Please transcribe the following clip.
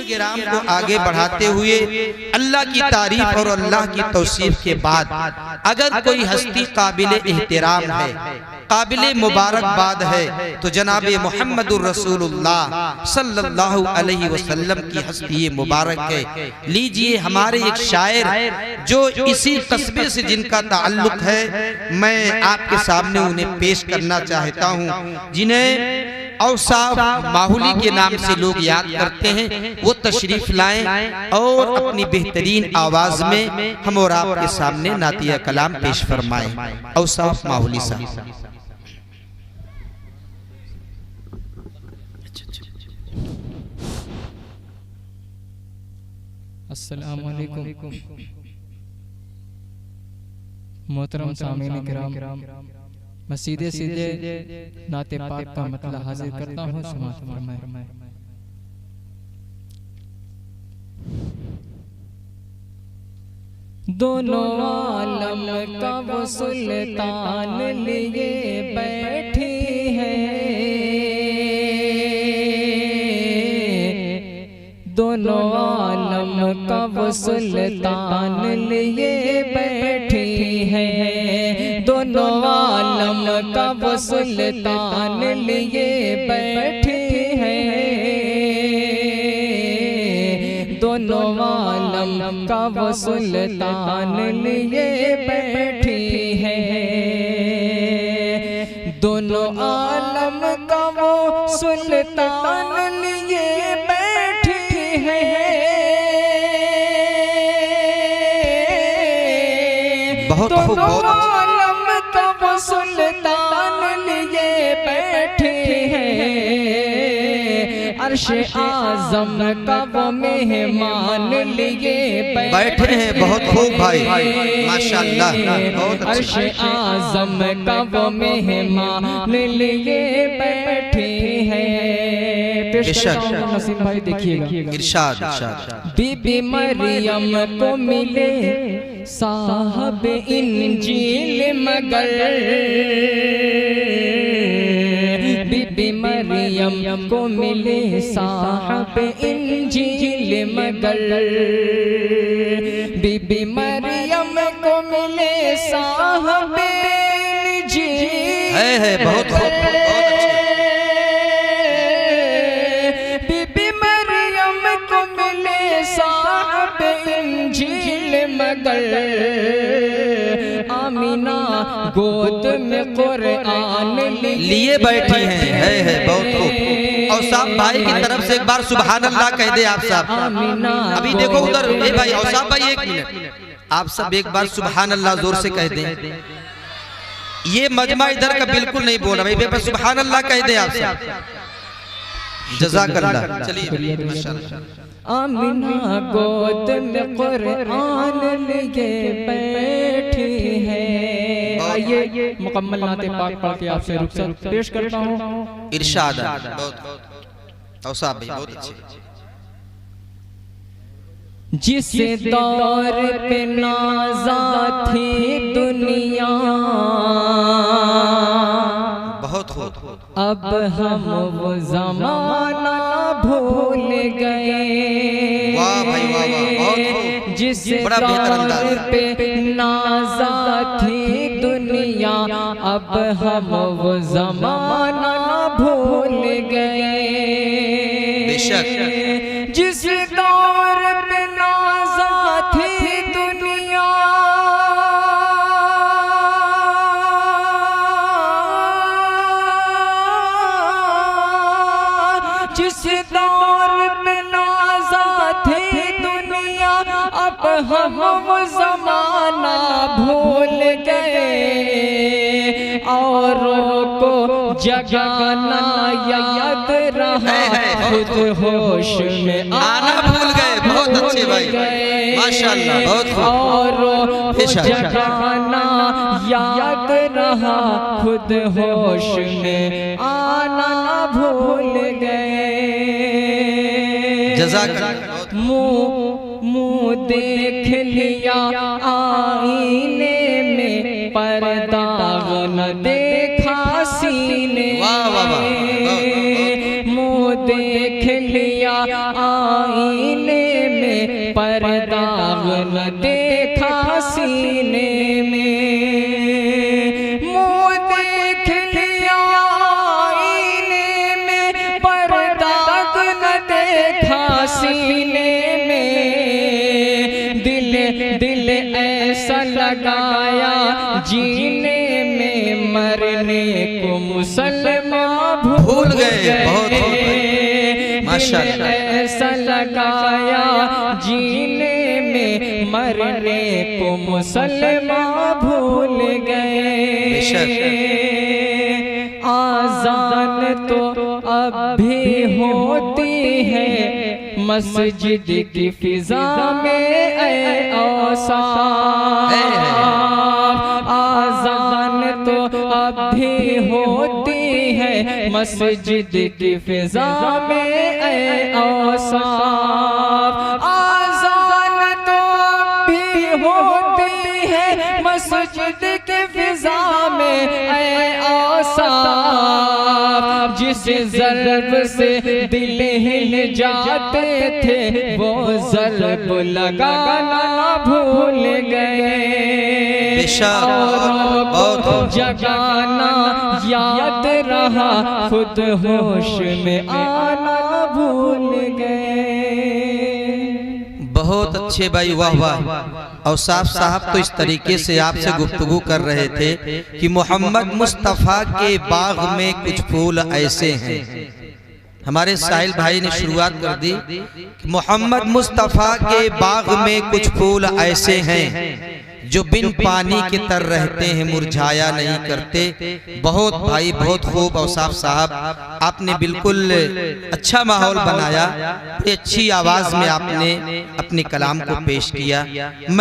गिराम को आगे बढ़ाते हुए अल्लाह की तारीफ और अल्लाह की तौसीफ के बाद अगर कोई हस्ती काबिल एहतराम है, काबिल मुबारकबाद है, तो जनाब मोहम्मदुर रसूलुल्लाह सल्लल्लाहु अलैहि वसल्लम की हस्ती मुबारक है। लीजिए हमारे एक शायर जो इसी कस्बे से जिनका ताल्लुक है, मैं आपके सामने उन्हें पेश करना चाहता हूँ, जिन्हें औसाफ माहुली के नाम से लोग याद करते हैं। वो तशरीफ लाएं और अपनी बेहतरीन आवाज में हम और आपके सामने नातिया कलाम पेश फरमाएं। औसाफ माहुली साहब। अस्सलामु अलैकुम मोहतरम सामीन किराम, मैं सीधे नाते पाक का मतलब हाजिर करता हूँ। समाअत फरमाएं। दोनों आलम का वो सुल्तान लिए बैठी है, दोनों आलम का वो सुल्तान लिए बैठी है, दोनों आलम का वो सुल्तान लिए बैठी है, दोनों आलम का वो सुल्तान लिए बैठी है, दोनों आलम का वो सुल्तान लिए बैठी है, दोनों आलम का वो सुल्तान लिए बैठे हैं, अर्श आज़म का वो मेहमान लिए बैठे हैं। बहुत खूब भाई, माशाअल्लाह। अर्श आज़म का वो मेहमान लिए बैठे हैं। नसीम भाई देखिएगा, इरशाद। बीबी मरियम को मिले साहब इंजील मगर, बीबी मरियम को मिले साहब इंजील मगर, बीबी मरियम को मिले साहब इंजील है बहुत अच्छे। बीबी मरियम को मिले साहब इंजील मगर, आमीना गोद में कुरान लिए बैठी हैं। है बहुत खूब। और साहब भाई की तरफ से एक बार सुभान अल्लाह कह दे आप साहब। अभी देखो उधर भाई, और साहब भाई एक मिनट, आप सब एक बार सुभान अल्लाह जोर से कह दें। ये मजमा इधर का बिल्कुल नहीं बोल रहा भाई, सुभान अल्लाह कह दे आप सब। जज़ाकल्लाह। चलिए माशाअल्लाह। आमिना गोद में कुरान लिए बैठी है। आइए मुकम्मल नाते पाक पढ़ के आपसे रुखसत पेश करता हूँ। इरशाद। बहुत साहब भाई बहुत अच्छे। जिस दौर पे नाज़ा थी दुनिया, बहुत खूब। अब हम वो ज़माना भूल गए। वाह भाई वाह वाह, बहुत खूब। जिस दौर पे नाज़ा थी दुनिया, अब हम वो ज़माना भूल गए। बेशक। जिस दौर पे नाज़ा थी दुनिया, जिस दौर पे नाज़ा थी दुनिया, अब हम वो ज़माना भूल गए। औरों को जगाना याद रहा, खुद होश में आना भूल गए। बहुत अच्छे भाई, माशाअल्लाह बहुत खूब। औरों को जगाना याद रहा, खुद होश में आना भूल गए। जज़ाकल्लाह। मुँह देख लिया आईने में, पर्दा न देखा सीने में। मुँह देख लिया आईने में, पर दाग न देखा सीने में। मुँह देख लिया आईने में, पर दाग न देखा सीने में। दिल ऐसा लगाया जीने में, मरने को मुसलमान भूल गए। बहुत माशाअल्लाह। ऐसा लगाया जीने में, मरने को मुसलमान भूल गए। आज़ान तो अब भी होती है मस्जिद की फिजा में, ऐ औसाफ। आज़ान तो अब भी होती है मस्जिद की फिजा में, ऐ औसाफ। आज़ान तो अब भी होती है मस्जिद की फिजा में, ऐ औसाफ। जिस ज़र्ब से दिल हिल जाते थे, वो ज़र्ब लगाना भूल गए। और जगाना याद रहा, खुद होश में आना भूल गए। बहुत अच्छे भाई, वाह वाह। और साहब तो इस तरीके से आपसे गुफ्तगू कर रहे थे कि मोहम्मद मुस्तफ़ा के बाग में कुछ फूल ऐसे हैं। हमारे साहिल भाई ने शुरुआत कर दी कि मोहम्मद मुस्तफ़ा के बाग में कुछ फूल ऐसे हैं जो बिन पानी के तर रहते हैं, मुरझाया नहीं करते। बहुत भाई, बहुत खूब। औसाफ साहब, आपने बिल्कुल अच्छा माहौल बनाया, अच्छी आवाज में आपने अपने कलाम को पेश किया।